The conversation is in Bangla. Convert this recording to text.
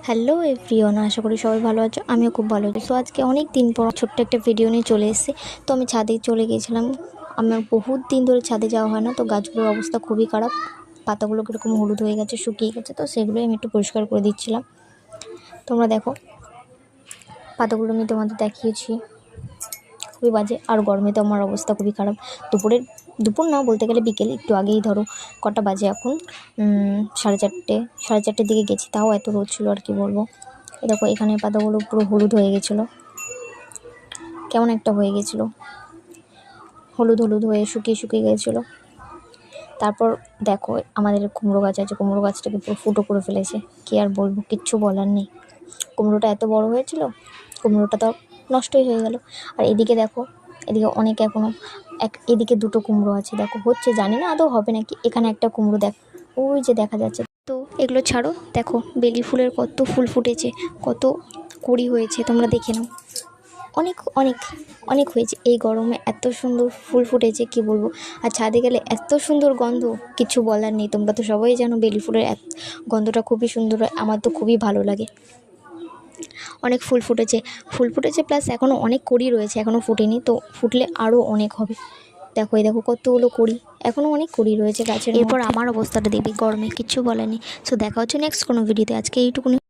হ্যালো এভরিওয়ান, আশা করি সবাই ভালো আছো। আমিও খুব ভালো আছি। সো আজকে অনেক দিন পর ছোট্ট একটা ভিডিও নিয়ে চলে এসেছি। তো আমি ছাদে চলে গিয়েছিলাম। আমার বহুত দিন ধরে ছাদে যাওয়া হয় না। তো গাছগুলোর অবস্থা খুবই খারাপ, পাতাগুলো কীরকম হলুদ হয়ে গেছে, শুকিয়ে গেছে। তো সেগুলোই আমি একটু পরিষ্কার করে দিচ্ছিলাম। তোমরা দেখো, পাতাগুলো আমি তোমাদের দেখিয়েছি, খুবই বাজে। আর গরমে তো আমার অবস্থা খুবই খারাপ। দুপুর না বলতে গেলে বিকেল, একটু আগেই ধরো কটা বাজে এখন, 4:30 দিকে গেছি, তাও এত রোদ ছিল আর কি বলবো। দেখো এখানে পাতাগুলো পুরো হলুদ হয়ে গেছিলো, কেমন একটা হয়ে গেছিলো, হলুদ হলুদ হয়ে শুকিয়ে গেছিলো। তারপর দেখো আমাদের কুমড়ো গাছ আছে, কুমড়ো গাছটাকে পুরো ফুটো করে ফেলেছে। কি আর বলবো, কিচ্ছু বলার নেই। কুমড়োটা এত বড় হয়েছিল, কুমড়োটা তো নষ্টই হয়ে গেল। আর এদিকে দেখো, এদিকে অনেক এখনও এদিকে দুটো কুমড়ো আছে। দেখো হচ্ছে, জানি না আদৌ হবে নাকি। এখানে একটা কুমড়ো দেখ, ওই যে দেখা যাচ্ছে। তো এগুলো ছাড়ো, দেখো বেলি ফুলের কত ফুল ফুটেছে, কত কুড়ি হয়েছে, তোমরা দেখে নাও। অনেক অনেক অনেক হয়েছে। এই গরমে এত সুন্দর ফুল ফুটেছে কি বলবো। আর ছাদে গেলে এত সুন্দর গন্ধ, কিছু বলার নেই। তোমরা তো সবাই জানো বেলি ফুলের গন্ধটা খুবই সুন্দর হয়, আমার তো খুবই ভালো লাগে। অনেক ফুল ফুটেছে প্লাস এখনও অনেক কড়ি রয়েছে, এখনও ফুটেনি। তো ফুটলে আরও অনেক হবে। দেখো এই দেখো কতগুলো কড়ি, এখনও অনেক কড়ি রয়েছে গাছের। এরপর আমার অবস্থাটা দেখবি গরমে, কিচ্ছু বলেনি। সো দেখা হচ্ছে নেক্সট কোনো ভিডিওতে। আজকে এইটুকুনি।